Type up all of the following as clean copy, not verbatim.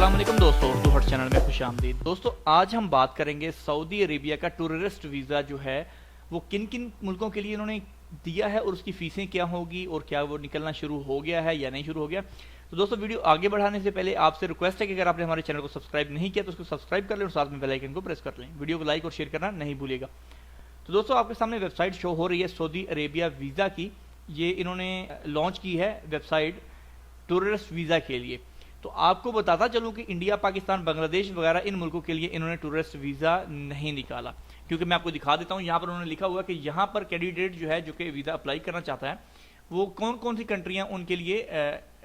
अस्सलाम वालेकुम दोस्तों, उर्दू हट चैनल में खुश आमदीद। दोस्तों आज हम बात करेंगे सऊदी अरेबिया का टूरिस्ट वीज़ा जो है वो किन किन मुल्कों के लिए इन्होंने दिया है और उसकी फ़ीसें क्या होगी और क्या वो निकलना शुरू हो गया है या नहीं शुरू हो गया। तो दोस्तों वीडियो आगे बढ़ाने से पहले आपसे रिक्वेस्ट है कि अगर आपने हमारे चैनल को सब्सक्राइब नहीं किया तो उसको सब्सक्राइब कर लें और साथ में बेल आइकन को प्रेस कर लें। वीडियो को लाइक और शेयर करना नहीं भूलिएगा। तो दोस्तों आपके सामने वेबसाइट शो हो रही है सऊदी अरेबिया वीज़ा की। ये इन्होंने लॉन्च की है वेबसाइट टूरिस्ट वीज़ा के लिए। तो आपको बताता चलूं कि इंडिया, पाकिस्तान, बांग्लादेश वगैरह इन मुल्कों के लिए इन्होंने टूरिस्ट वीज़ा नहीं निकाला, क्योंकि मैं आपको दिखा देता हूं। यहाँ पर उन्होंने लिखा हुआ कि यहाँ पर कैंडिडेट जो है जो कि वीज़ा अप्लाई करना चाहता है वो कौन कौन सी कंट्रियाँ उनके लिए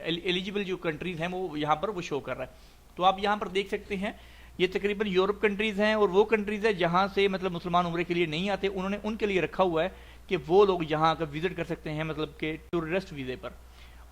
एलिजिबल जो कंट्रीज़ हैं वो यहाँ पर वो शो कर रहा है। तो आप यहाँ पर देख सकते हैं ये तकरीबन यूरोप कंट्रीज़ हैं और वो कंट्रीज़ है जहाँ से मतलब मुसलमान उम्रे के लिए नहीं आते, उन्होंने उनके लिए रखा हुआ है कि वो लोग यहाँ आकर विजिट कर सकते हैं, मतलब कि टूरिस्ट वीज़े पर।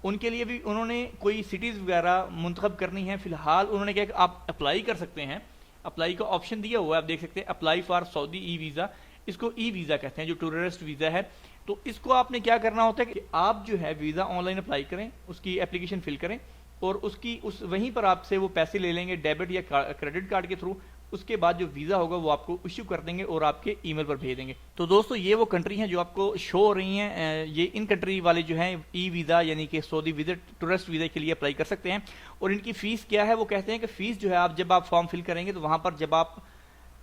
उनके लिए भी उन्होंने कोई सिटीज़ वगैरह मुंतखब करनी है। फिलहाल उन्होंने कहा कि आप अप्लाई कर सकते हैं, अप्लाई का ऑप्शन दिया हुआ है, आप देख सकते हैं apply for Saudi e visa. इसको ई वीज़ा कहते हैं जो टूरिस्ट वीज़ा है। तो इसको आपने क्या करना होता है कि आप जो है वीज़ा ऑनलाइन अप्लाई करें, उसकी एप्लीकेशन फिल करें और उस वहीं पर आपसे वो पैसे ले लेंगे डेबिट या क्रेडिट कार्ड के थ्रू। उसके बाद जो वीज़ा होगा वो आपको इश्यू कर देंगे और आपके ईमेल पर भेज देंगे। तो दोस्तों ये वो कंट्री हैं जो आपको शो हो रही हैं। ये इन कंट्री वाले जो हैं ई वीज़ा यानी कि सऊदी विजिट टूरिस्ट वीज़ा के लिए अप्लाई कर सकते हैं। और इनकी फ़ीस क्या है, वो कहते हैं कि फ़ीस जो है आप जब आप फॉर्म फिल करेंगे तो वहाँ पर जब आप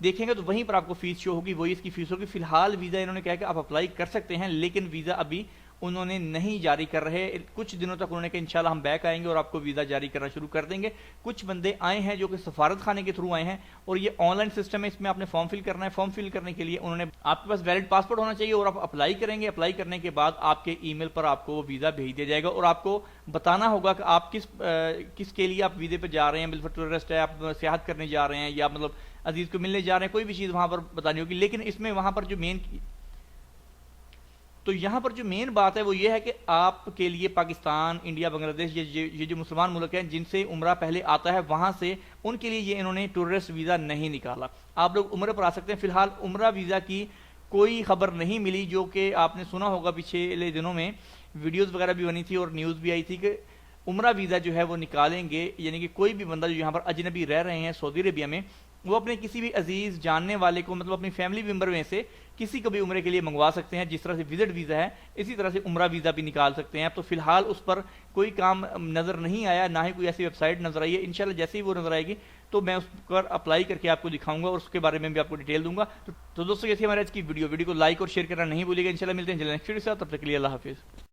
देखेंगे तो वहीं पर आपको फ़ीस शो होगी, वही इसकी फ़ीस होगी। फिलहाल वीज़ा इन्होंने कहा कि आप अप्लाई कर सकते हैं, लेकिन वीज़ा अभी उन्होंने नहीं जारी कर रहे। कुछ दिनों तक उन्होंने कहा इंशाल्लाह हम बैक आएंगे और आपको वीज़ा जारी करना शुरू कर देंगे। कुछ बंदे आए हैं जो कि सफारत खाने के थ्रू आए हैं और ये ऑनलाइन सिस्टम है, इसमें आपने फॉर्म फिल करना है। फॉर्म फिल करने के लिए उन्होंने आपके पास वैलिड पासपोर्ट होना चाहिए और आप अप्लाई करेंगे। अप्लाई करने के बाद आपके ईमेल पर आपको वो वीज़ा भेज दिया जाएगा और आपको बताना होगा कि आप किसके लिए आप वीज़े पर जा रहे हैं। बिल्कुल टूरिस्ट है, आप सेहत करने जा रहे हैं या मतलब अजीज़ को मिलने जा रहे हैं, कोई भी चीज़ वहाँ पर बतानी होगी। लेकिन इसमें वहाँ पर जो यहाँ पर जो मेन बात है वो ये है कि आपके लिए पाकिस्तान, इंडिया, बांग्लादेश ये जो मुसलमान मुल्क हैं जिनसे उम्रा पहले आता है वहाँ से उनके लिए ये इन्होंने टूरिस्ट वीज़ा नहीं निकाला। आप लोग उम्र पर आ सकते हैं। फिलहाल उम्रा वीज़ा की कोई खबर नहीं मिली, जो कि आपने सुना होगा पिछले दिनों में वीडियोज़ वगैरह भी बनी थी और न्यूज़ भी आई थी कि उम्रा वीज़ा जो है वो निकालेंगे। यानी कि कोई भी बंदा जो यहाँ पर अजनबी रह रहे हैं सऊदी अरेबिया में, वो अपने किसी भी अजीज़ जानने वाले को, मतलब अपनी फैमिली मेम्बर में से किसी को भी उम्रे के लिए मंगवा सकते हैं। जिस तरह से विजिट वीज़ा है इसी तरह से उम्रा वीज़ा भी निकाल सकते हैं। तो फिलहाल उस पर कोई काम नज़र नहीं आया, ना ही कोई ऐसी वेबसाइट नज़र आई है। इंशाल्लाह जैसे ही वो नज़र आएगी तो मैं उस पर अप्लाई करके आपको दिखाऊंगा और उसके बारे में भी आपको डिटेल दूंगा। तो दोस्तों जैसे हमारे आज की वीडियो को लाइक और शेयर करना नहीं भूलिएगा। इंशाल्लाह मिलते हैं नेक्स्ट वीडियो के साथ, तब तक के लिए अल्लाह हाफिज़।